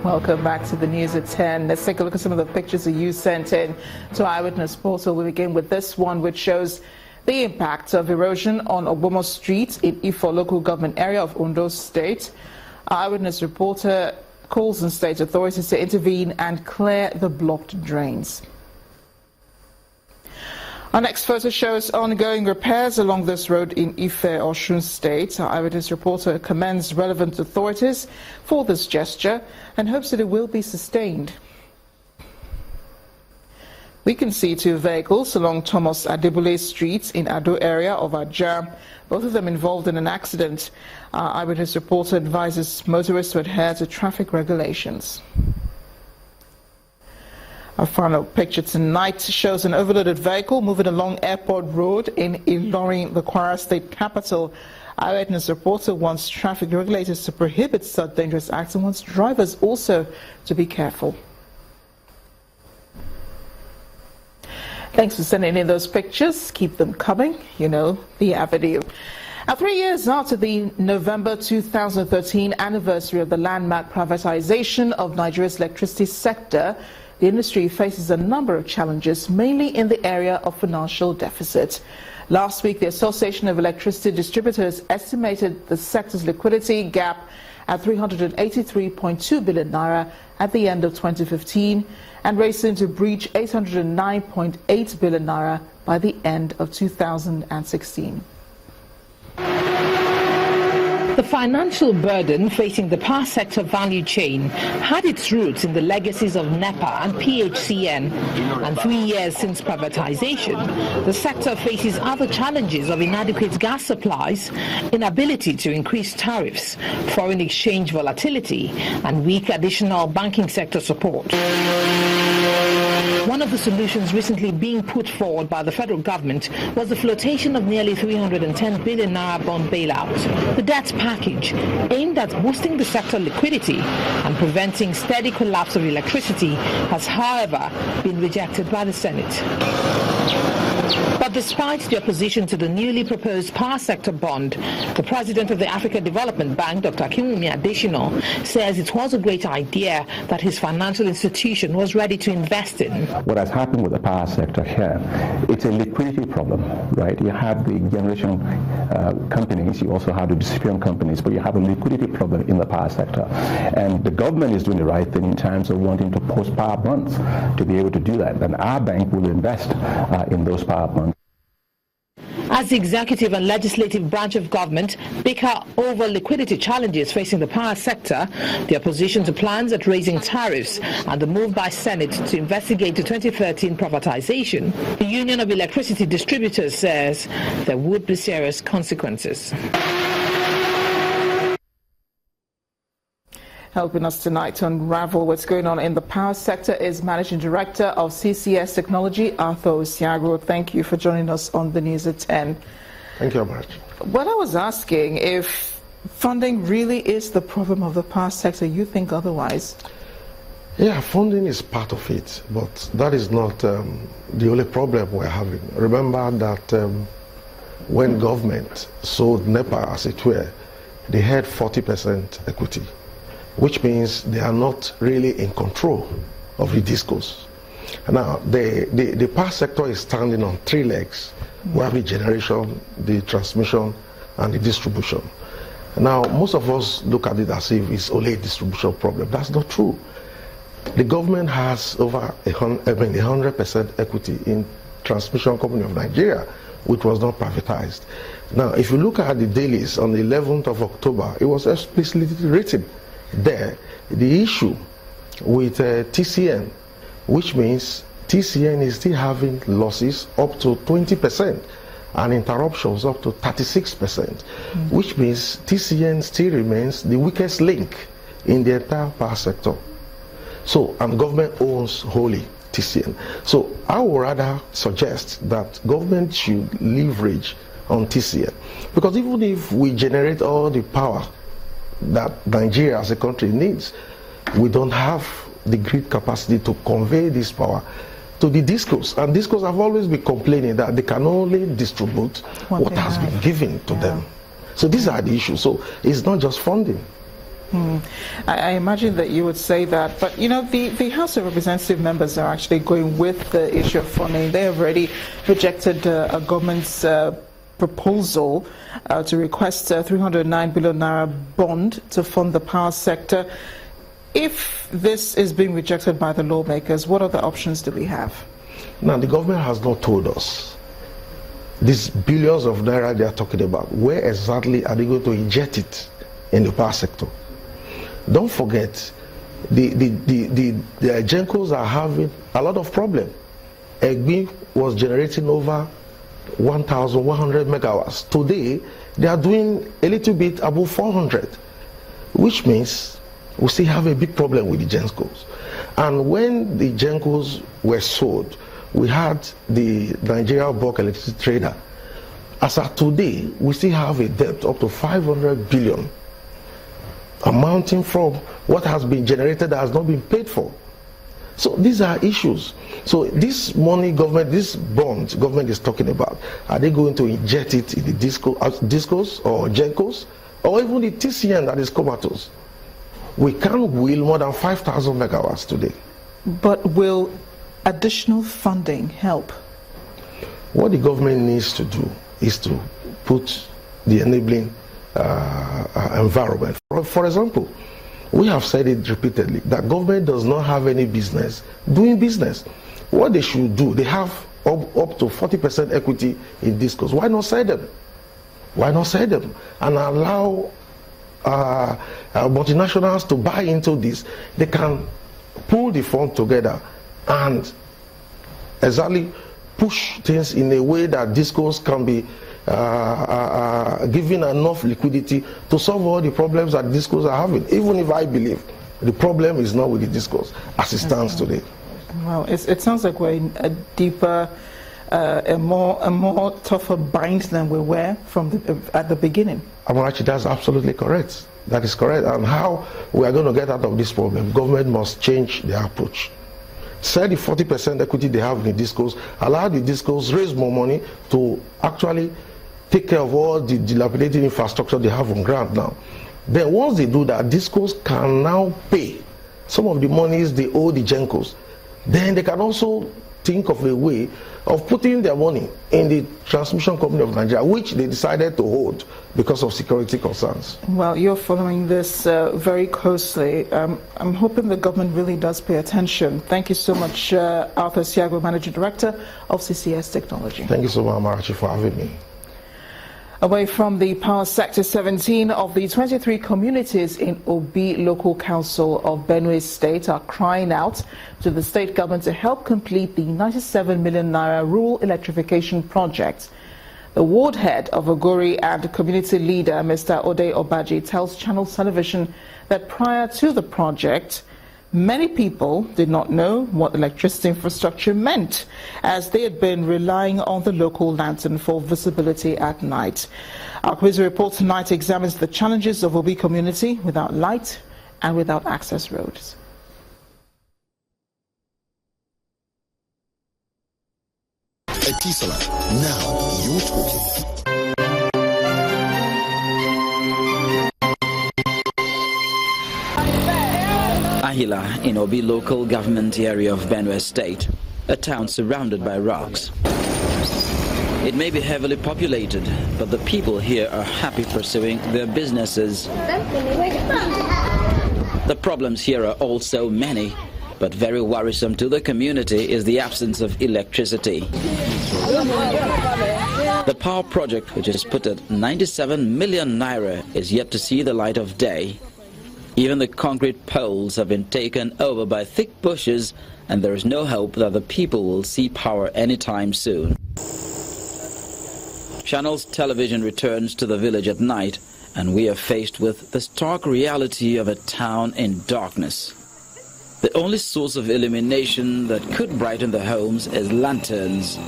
Welcome back to the news at 10. Let's take a look at some of the pictures that you sent in to Eyewitness portal. We begin with this one, which shows the impact of erosion on Obomo Street in Ifo local government area of Ondo State. Eyewitness reporter calls on state authorities to intervene and clear the blocked drains. Our next photo shows ongoing repairs along this road in Ife, Osun State. Our Eyewitness reporter commends relevant authorities for this gesture and hopes that it will be sustained. We can see two vehicles along Thomas Adebule Street in Ado area of Ajah, both of them involved in an accident. Our Eyewitness reporter advises motorists to adhere to traffic regulations. Our final picture tonight shows an overloaded vehicle moving along Airport Road in Ilorin, the Kwara State capital. Eyewitness reporter wants traffic regulators to prohibit such dangerous acts and wants drivers also to be careful. Thanks for sending in those pictures. Keep them coming. You know the avenue. Now, 3 years after the November 2013 anniversary of the landmark privatization of Nigeria's electricity sector, the industry faces a number of challenges, mainly in the area of financial deficit. Last week, the Association of Electricity Distributors estimated the sector's liquidity gap at 383.2 billion naira at the end of 2015 and racing to breach 809.8 billion naira by the end of 2016. The financial burden facing the power sector value chain had its roots in the legacies of NEPA and PHCN, and 3 years since privatization, the sector faces other challenges of inadequate gas supplies, inability to increase tariffs, foreign exchange volatility, and weak additional banking sector support. One of the solutions recently being put forward by the federal government was the flotation of nearly 310 billion naira bond bailout. The debt package aimed at boosting the sector liquidity and preventing steady collapse of electricity has, however, been rejected by the Senate. But despite the opposition to the newly proposed power sector bond, the president of the Africa Development Bank, Dr. Akinwumi Adesina, says it was a great idea that his financial institution was ready to invest in. What has happened with the power sector here, it's a liquidity problem, right? You have the generation companies, you also have the distribution companies, but you have a liquidity problem in the power sector. And the government is doing the right thing in terms of wanting to post power bonds to be able to do that. And our bank will invest in those power bonds. As the executive and legislative branch of government bicker over liquidity challenges facing the power sector, the opposition to plans at raising tariffs, and the move by Senate to investigate the 2013 privatization, the Union of Electricity Distributors says there would be serious consequences. Helping us tonight to unravel what's going on in the power sector is Managing Director of CCS Technology, Arthur Osiagro. Thank you for joining us on the News at 10. Thank you very much. What I was asking, if funding really is the problem of the power sector, you think otherwise? Yeah, funding is part of it, but that is not the only problem we're having. Remember that when government sold NEPA, as it were, they had 40% equity, which means they are not really in control of the discourse. Now, the power sector is standing on three legs. We have the generation, the transmission, and the distribution. Now, most of us look at it as if it's only a distribution problem. That's not true. The government has over 100% equity in Transmission Company of Nigeria, which was not privatized. Now, if you look at the dailies on the 11th of October, it was explicitly written there the issue with TCN, which means TCN is still having losses up to 20% and interruptions up to 36%, which means TCN still remains the weakest link in the entire power sector. So, and government owns wholly TCN. So I would rather suggest that government should leverage on TCN, because even if we generate all the power that Nigeria as a country needs, we don't have the grid capacity to convey this power to the discos. And discos have always been complaining that they can only distribute what has been given to them. So these are the issues. So it's not just funding. I imagine that you would say that, but you know, the House of Representative members are actually going with the issue of funding. They have already rejected a government's proposal to request a 309 billion naira bond to fund the power sector. If this is being rejected by the lawmakers, what other options do we have? Now, the government has not told us these billions of naira they are talking about, where exactly are they going to inject it in the power sector? Don't forget, the Gencos are having a lot of problems. Egbi was generating over 1,100 megawatts. Today, they are doing a little bit above 400, which means we still have a big problem with the Gencos. And when the Gencos were sold, we had the Nigeria bulk electricity trader. As of today, we still have a debt up to 500 billion, amounting from what has been generated that has not been paid for. So these are issues. So this money government, this bond government is talking about, are they going to inject it in the discos or Gencos, or even the TCN that is comatose? We can't wheel more than 5,000 megawatts today. But will additional funding help? What the government needs to do is to put the enabling environment. For example, we have said it repeatedly that government does not have any business doing business. What they should do, they have up to 40% equity in discos. Why not sell them? Why not sell them and allow multinationals to buy into this? They can pull the fund together and exactly push things in a way that discos can be given enough liquidity to solve all the problems that discos are having, even if I believe the problem is not with the discos as it stands today. Well, it sounds like we're in a deeper, a more tougher bind than we were at the beginning. Amarachi, that's absolutely correct. That is correct. And how we are going to get out of this problem, government must change their approach. Sell the 40% equity they have in the discos, allow the discos raise more money to actually take care of all the dilapidated infrastructure they have on ground now. Then once they do that, discos can now pay some of the monies they owe the Gencos. Then they can also think of a way of putting their money in the transmission company of Nigeria, which they decided to hold because of security concerns. Well, you're following this very closely. I'm hoping the government really does pay attention. Thank you so much, Arthur Siago, Managing Director of CCS Technology. Thank you so much, Amarachi, for having me. Away from the power sector, 17 of the 23 communities in Obi Local Council of Benue State are crying out to the state government to help complete the 97 million naira rural electrification project. The ward head of Ogori and community leader, Mr. Ode Obaji, tells Channel Television that prior to the project, many people did not know what electricity infrastructure meant, as they had been relying on the local lantern for visibility at night. Our quiz report tonight examines the challenges of Obi community without light and without access roads. Etisalat, now you're talking. Ahila in Obi local government area of Benue State, a town surrounded by rocks. It may be heavily populated, but the people here are happy pursuing their businesses. The problems here are also many, but very worrisome to the community is the absence of electricity. The power project, which is put at 97 million naira, is yet to see the light of day. Even the concrete poles have been taken over by thick bushes, and there is no hope that the people will see power anytime soon. Channels Television returns to the village at night, and we are faced with the stark reality of a town in darkness. The only source of illumination that could brighten the homes is lanterns.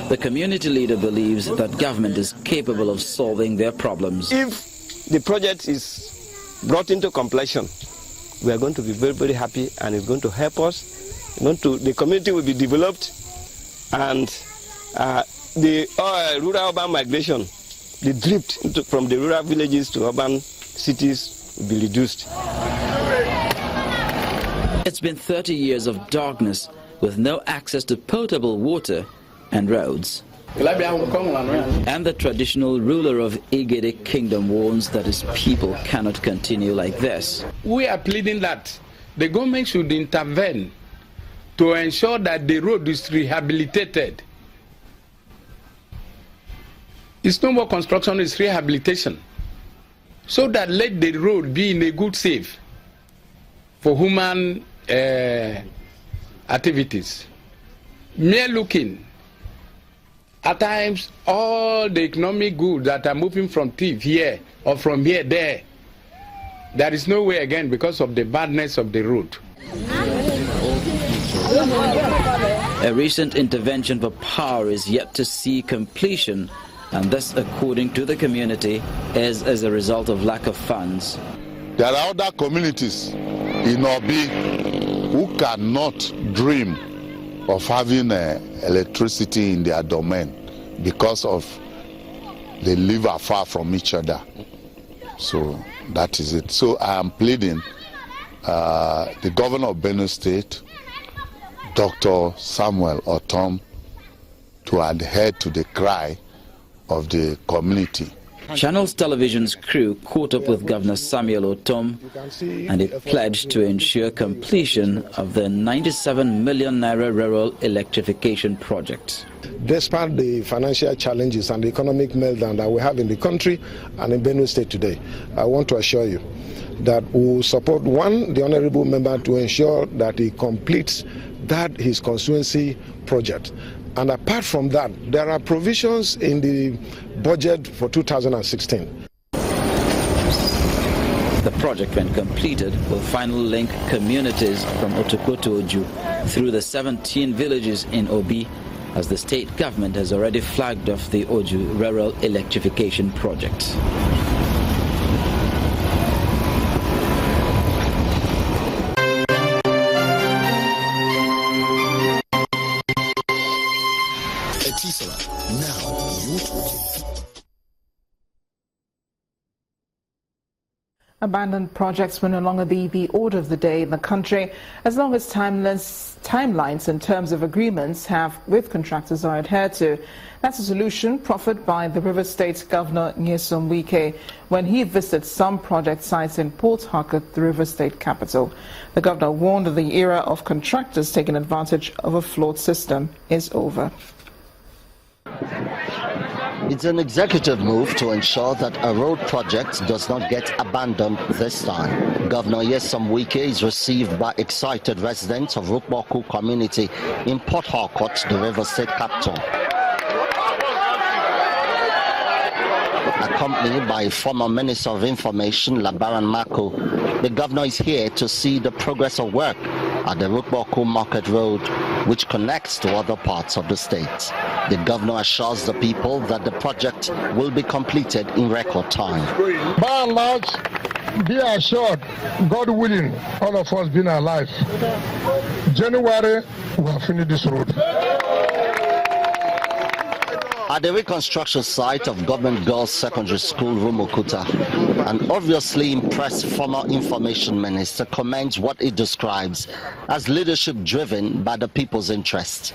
The community leader believes that government is capable of solving their problems. If the project is brought into completion, we are going to be very, very happy, and it's going to help us. The community will be developed, and the rural-urban migration, the drift from the rural villages to urban cities will be reduced. It's been 30 years of darkness with no access to potable water and roads. And the traditional ruler of Igede Kingdom warns that his people cannot continue like this. We are pleading that the government should intervene to ensure that the road is rehabilitated. It's no more construction, it's rehabilitation. So that let the road be in a good state for human activities. Mere looking, at times all the economic goods that are moving from thief here or from here there, there is no way again because of the badness of the road. A recent intervention for power is yet to see completion, and this, according to the community, is as a result of lack of funds. There are other communities in Obi who cannot dream of having electricity in their domain because of they live afar from each other. So that is it. So I am pleading the governor of Benue State, Dr. Samuel Otom, to adhere to the cry of the community. Channels Television's crew caught up with Governor Samuel Otom, and it pledged to ensure completion of the 97 million naira rural electrification project. Despite the financial challenges and the economic meltdown that we have in the country and in Benue State today, I want to assure you that we will support the honorable member to ensure that he completes his constituency project. And apart from that, there are provisions in the budget for 2016. The project, when completed, will finally link communities from Otoko to Oju through the 17 villages in Obi, as the state government has already flagged off the Oju rural electrification project. Now you're talking. Abandoned projects will no longer be the order of the day in the country as long as timelines in terms of agreements with contractors are adhered to. That's a solution proffered by the River State Governor Nyesom Wike when he visited some project sites in Port Harcourt, the River State capital. The governor warned that the era of contractors taking advantage of a flawed system is over. It's an executive move to ensure that a road project does not get abandoned this time. Governor Nyesom Wike is received by excited residents of Rukboku community in Port Harcourt, the River State capital. Accompanied by former Minister of Information Labaran Mako, the governor is here to see the progress of work at the Rukboku Market Road, which connects to other parts of the state. The governor assures the people that the project will be completed in record time. By and large, be assured, God willing, all of us being alive, January we will finish this road. At the reconstruction site of Government Girls Secondary School, Rumukuta, an obviously impressed former Information Minister commends what he describes as leadership driven by the people's interest.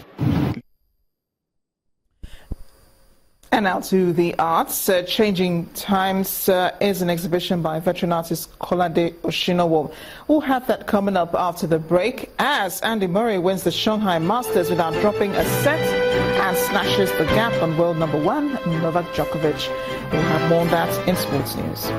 And now to the arts. Changing Times is an exhibition by veteran artist Kolade Oshinowo. We'll have that coming up after the break as Andy Murray wins the Shanghai Masters without dropping a set and slashes the gap on world number 1, Novak Djokovic. We'll have more on that in sports news.